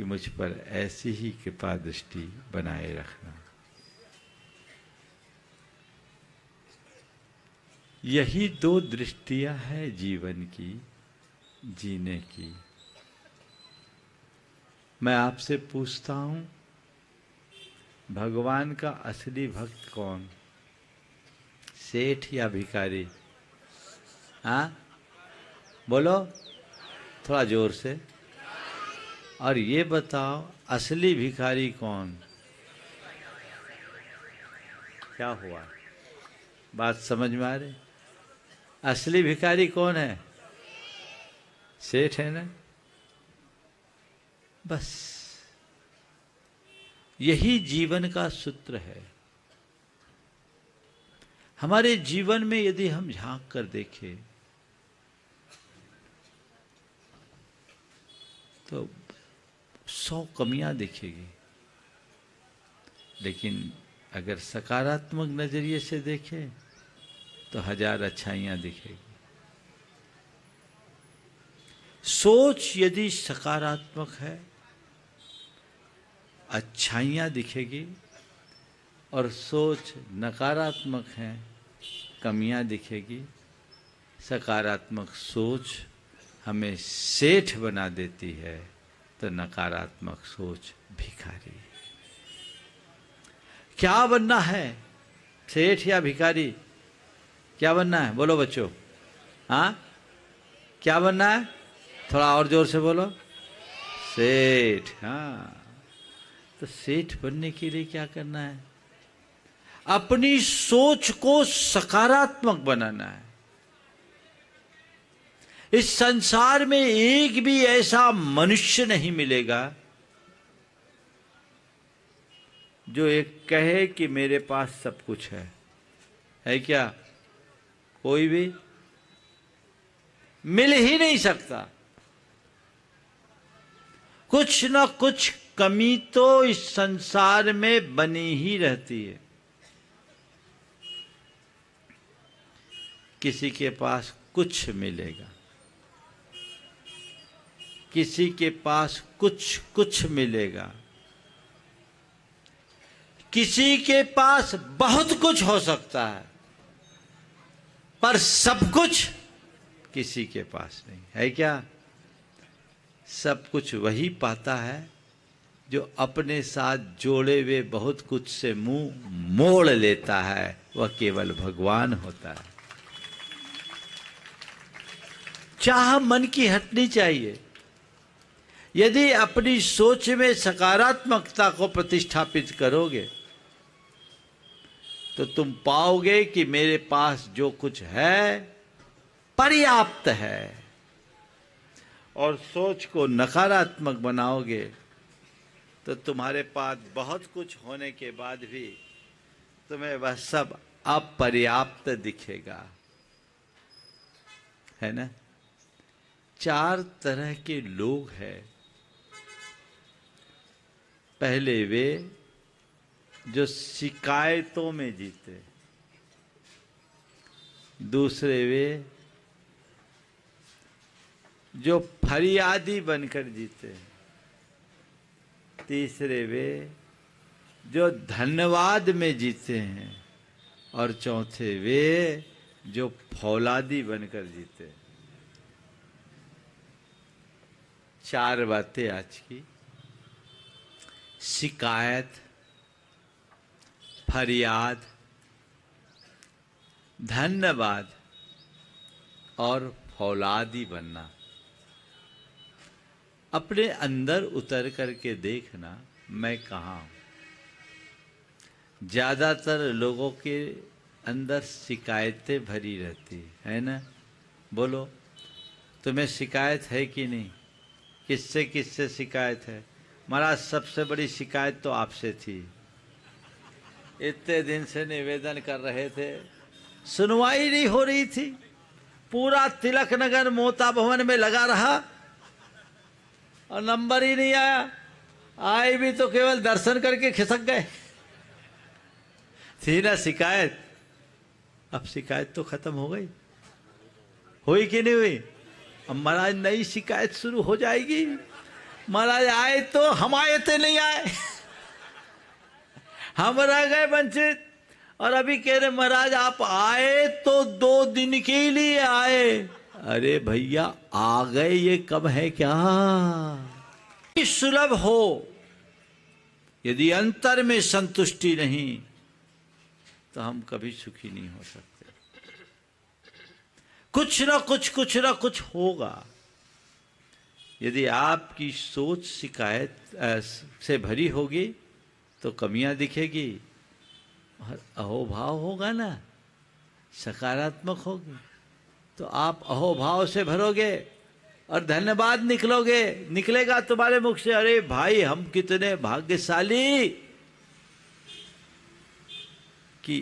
कि मुझ पर ऐसी ही कृपा दृष्टि बनाए रखना। यही दो दृष्टियां हैं जीवन की, जीने की। मैं आपसे पूछता हूं, भगवान का असली भक्त कौन, सेठ या भिखारी? हाँ बोलो थोड़ा जोर से। और ये बताओ असली भिखारी कौन? क्या हुआ, बात समझ में आ रही? असली भिखारी कौन है? सेठ है ना। बस यही जीवन का सूत्र है। हमारे जीवन में यदि हम झांक कर देखें तो 100 कमियां दिखेगी, लेकिन अगर सकारात्मक नजरिए से देखें तो 1000 अच्छाइयां दिखेगी। सोच यदि सकारात्मक है, अच्छाइयां दिखेगी, और सोच नकारात्मक है, कमियां दिखेगी। सकारात्मक सोच हमें सेठ बना देती है, तो नकारात्मक सोच भिखारी। क्या बनना है, सेठ या भिखारी? क्या बनना है बोलो बच्चों? हाँ क्या बनना है? थोड़ा और जोर से बोलो। सेठ। हाँ, तो सेठ बनने के लिए क्या करना है? अपनी सोच को सकारात्मक बनाना है। इस संसार में एक भी ऐसा मनुष्य नहीं मिलेगा जो एक कहे कि मेरे पास सब कुछ है क्या? कोई भी मिल ही नहीं सकता। कुछ ना कुछ कमी तो इस संसार में बनी ही रहती है। किसी के पास कुछ मिलेगा, किसी के पास कुछ मिलेगा, किसी के पास बहुत कुछ हो सकता है, पर सब कुछ किसी के पास नहीं है। क्या? सब कुछ वही पाता है जो अपने साथ जोड़े हुए बहुत कुछ से मुंह मोड़ लेता है। वह केवल भगवान होता है। चाह मन की हटनी चाहिए। यदि अपनी सोच में सकारात्मकता को प्रतिष्ठापित करोगे तो तुम पाओगे कि मेरे पास जो कुछ है पर्याप्त है। और सोच को नकारात्मक बनाओगे तो तुम्हारे पास बहुत कुछ होने के बाद भी तुम्हें वह सब अपर्याप्त दिखेगा, है ना? 4 तरह के लोग हैं। पहले वे जो शिकायतों में जीते, दूसरे वे जो फरियादी बनकर जीते, तीसरे वे जो धन्यवाद में जीते हैं, और चौथे वे जो फौलादी बनकर जीते। 4 बातें आज की। शिकायत, फरियाद, धन्यवाद और फौलादी बनना। अपने अंदर उतर करके देखना, मैं कहाँ हूँ। ज्यादातर लोगों के अंदर शिकायतें भरी रहती है ना? बोलो, तुम्हें शिकायत है कि नहीं? किससे किससे शिकायत है? महाराज सबसे बड़ी शिकायत तो आपसे थी। इतने दिन से निवेदन कर रहे थे, सुनवाई नहीं हो रही थी। पूरा तिलक नगर मोता भवन में लगा रहा और नंबर ही नहीं आया। आए भी तो केवल दर्शन करके खिसक गए। थी ना शिकायत? अब शिकायत तो खत्म हो गई। हुई कि नहीं हुई? अब महाराज नई शिकायत शुरू हो जाएगी। महाराज आए तो हम आए थे, नहीं आए। हम रह गए वंचित, और अभी कह रहे महाराज आप आए तो 2 दिन के लिए आए। अरे भैया आ गए, ये कब है क्या? सुलभ हो, यदि अंतर में संतुष्टि नहीं तो हम कभी सुखी नहीं हो सकते। कुछ ना कुछ होगा। यदि आपकी सोच शिकायत से भरी होगी तो कमियां दिखेगी, और अहोभाव होगा ना, सकारात्मक होगी, तो आप अहोभाव से भरोगे और धन्यवाद निकलेगा तुम्हारे मुख से। अरे भाई हम कितने भाग्यशाली कि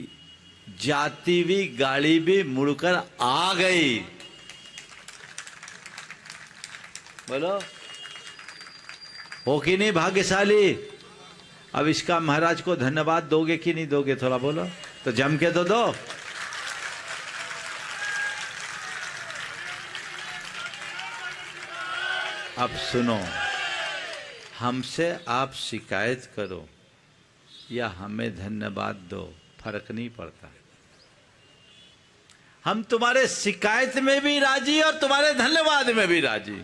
जाती हुई गाड़ी भी मुड़कर आ गई। बोलो हो कि नहीं भाग्यशाली? अब इसका महाराज को धन्यवाद दोगे कि नहीं दोगे? थोड़ा बोलो तो, जम के तो दो। अब सुनो, हमसे आप शिकायत करो या हमें धन्यवाद दो, फर्क नहीं पड़ता। हम तुम्हारे शिकायत में भी राजी और तुम्हारे धन्यवाद में भी राजी,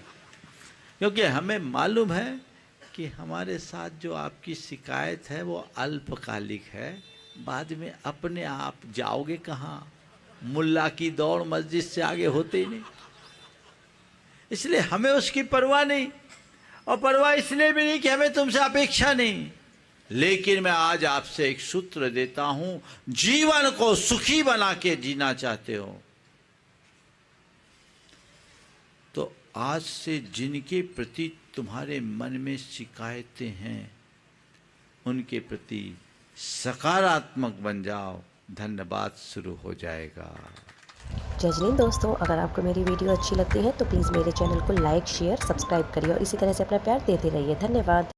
क्योंकि हमें मालूम है कि हमारे साथ जो आपकी शिकायत है वो अल्पकालिक है, बाद में अपने आप जाओगे कहाँ? मुल्ला की दौड़ मस्जिद से आगे होते ही नहीं। इसलिए हमें उसकी परवाह नहीं, और परवाह इसलिए भी नहीं कि हमें तुमसे अपेक्षा नहीं। लेकिन मैं आज आपसे एक सूत्र देता हूं, जीवन को सुखी बना के जीना चाहते हो तो आज से जिनके प्रति तुम्हारे मन में शिकायतें हैं उनके प्रति सकारात्मक बन जाओ, धन्यवाद शुरू हो जाएगा। जजलीन दोस्तों, अगर आपको मेरी वीडियो अच्छी लगती है तो प्लीज़ मेरे चैनल को लाइक, शेयर, सब्सक्राइब करिए और इसी तरह से अपना प्यार देते रहिए। धन्यवाद।